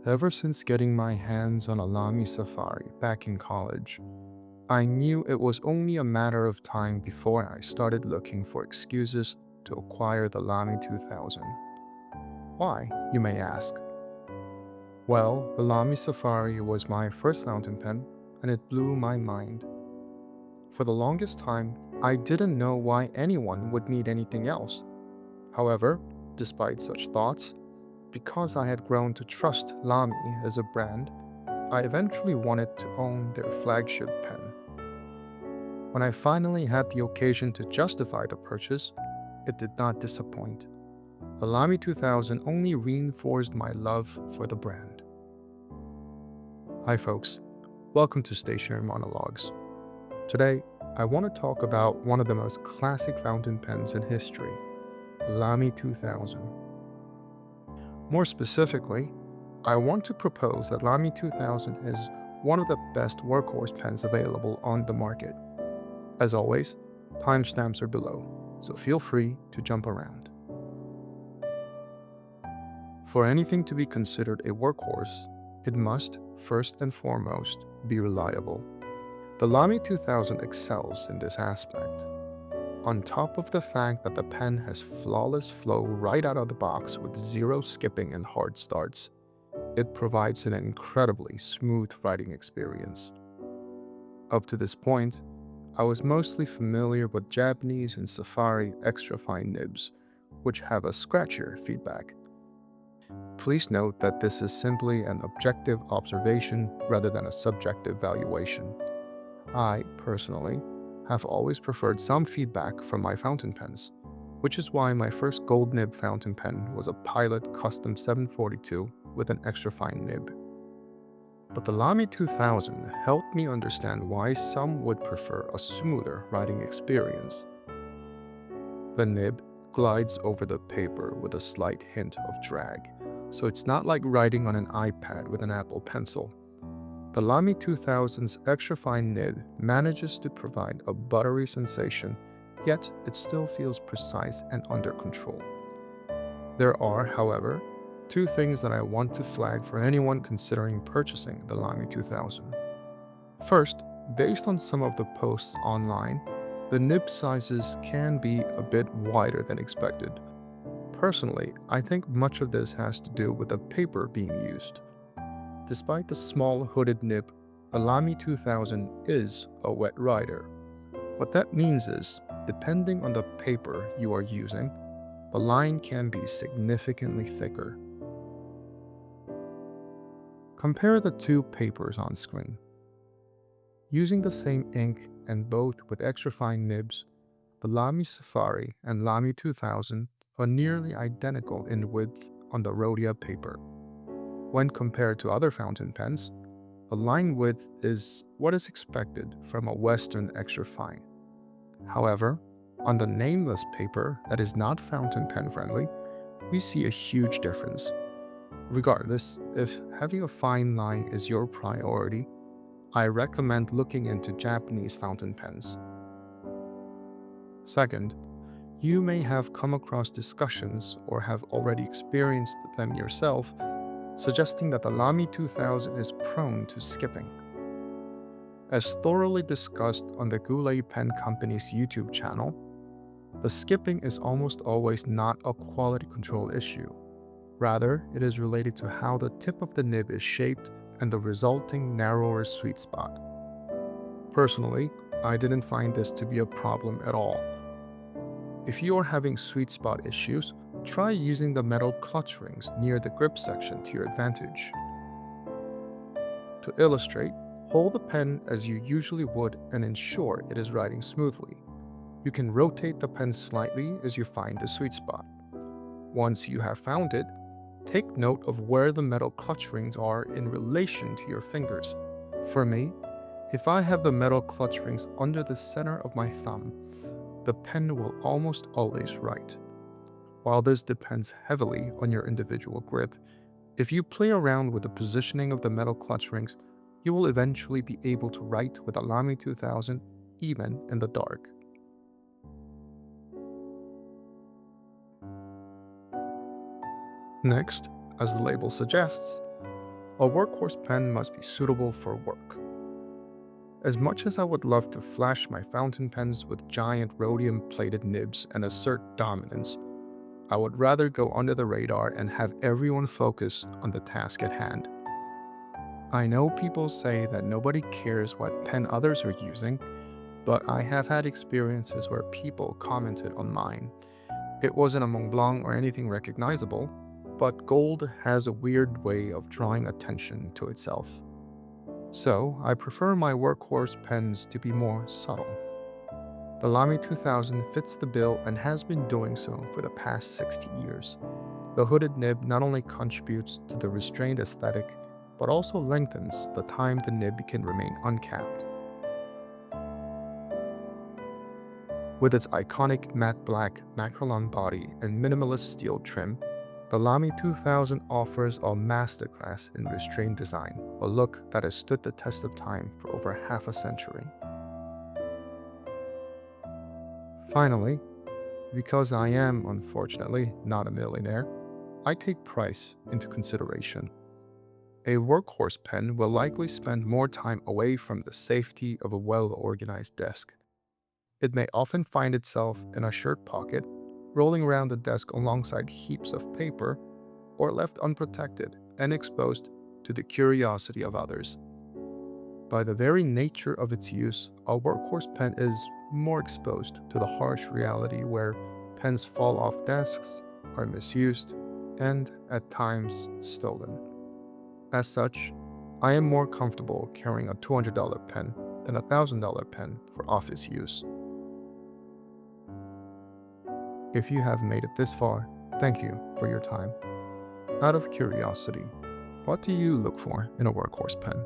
Ever since getting my hands on a Lamy Safari back in college, I knew it was only a matter of time before I started looking for excuses to acquire the Lamy 2000. Why, you may ask? Well, the Lamy Safari was my first fountain pen, and it blew my mind. For the longest time, I didn't know why anyone would need anything else. However, despite such thoughts, because I had grown to trust Lamy as a brand, I eventually wanted to own their flagship pen. When I finally had the occasion to justify the purchase, it did not disappoint. The Lamy 2000 only reinforced my love for the brand. Hi folks, welcome to Stationary Monologues. Today, I want to talk about one of the most classic fountain pens in history, the Lamy 2000. More specifically, I want to propose that Lamy 2000 is one of the best workhorse pens available on the market. As always, timestamps are below, so feel free to jump around. For anything to be considered a workhorse, it must, first and foremost, be reliable. The Lamy 2000 excels in this aspect. On top of the fact that the pen has flawless flow right out of the box with zero skipping and hard starts, it provides an incredibly smooth writing experience. Up to this point, I was mostly familiar with Japanese and Safari extra fine nibs, which have a scratchier feedback. Please note that this is simply an objective observation rather than a subjective valuation. I, personally, have always preferred some feedback from my fountain pens, which is why my first gold nib fountain pen was a Pilot Custom 742 with an extra fine nib. But the Lamy 2000 helped me understand why some would prefer a smoother writing experience. The nib glides over the paper with a slight hint of drag, so it's not like writing on an iPad with an Apple Pencil. The Lamy 2000's extra fine nib manages to provide a buttery sensation, yet it still feels precise and under control. There are, however, two things that I want to flag for anyone considering purchasing the Lamy 2000. First, based on some of the posts online, the nib sizes can be a bit wider than expected. Personally, I think much of this has to do with the paper being used. Despite the small hooded nib, the Lamy 2000 is a wet writer. What that means is, depending on the paper you are using, the line can be significantly thicker. Compare the two papers on screen. Using the same ink and both with extra fine nibs, the Lamy Safari and Lamy 2000 are nearly identical in width on the Rhodia paper. When compared to other fountain pens, the line width is what is expected from a Western extra fine. However, on the nameless paper that is not fountain pen friendly, we see a huge difference. Regardless, if having a fine line is your priority, I recommend looking into Japanese fountain pens. Second, you may have come across discussions or have already experienced them yourself, suggesting that the Lamy 2000 is prone to skipping. As thoroughly discussed on the Goulet Pen Company's YouTube channel, the skipping is almost always not a quality control issue. Rather, it is related to how the tip of the nib is shaped and the resulting narrower sweet spot. Personally, I didn't find this to be a problem at all. If you are having sweet spot issues, try using the metal clutch rings near the grip section to your advantage. To illustrate, hold the pen as you usually would and ensure it is writing smoothly. You can rotate the pen slightly as you find the sweet spot. Once you have found it, take note of where the metal clutch rings are in relation to your fingers. For me, if I have the metal clutch rings under the center of my thumb, the pen will almost always write. While this depends heavily on your individual grip, if you play around with the positioning of the metal clutch rings, you will eventually be able to write with a Lamy 2000 even in the dark. Next, as the label suggests, A workhorse pen must be suitable for work. As much as I would love to flash my fountain pens with giant rhodium-plated nibs and assert dominance, I would rather go under the radar and have everyone focus on the task at hand. I know people say that nobody cares what pen others are using, but I have had experiences where people commented on mine. It wasn't a Mont Blanc or anything recognizable, but gold has a weird way of drawing attention to itself. So, I prefer my workhorse pens to be more subtle. The Lamy 2000 fits the bill and has been doing so for the past 60 years. The hooded nib not only contributes to the restrained aesthetic, but also lengthens the time the nib can remain uncapped. With its iconic matte black macrolon body and minimalist steel trim, the Lamy 2000 offers a masterclass in restrained design, a look that has stood the test of time for over half a century. Finally, because I am, unfortunately, not a millionaire, I take price into consideration. A workhorse pen will likely spend more time away from the safety of a well-organized desk. It may often find itself in a shirt pocket, rolling around the desk alongside heaps of paper, or left unprotected and exposed to the curiosity of others. By the very nature of its use, a workhorse pen is more exposed to the harsh reality where pens fall off desks, are misused, and, at times, stolen. As such, I am more comfortable carrying a $200 pen than a $1,000 pen for office use. If you have made it this far, thank you for your time. Out of curiosity, what do you look for in a workhorse pen?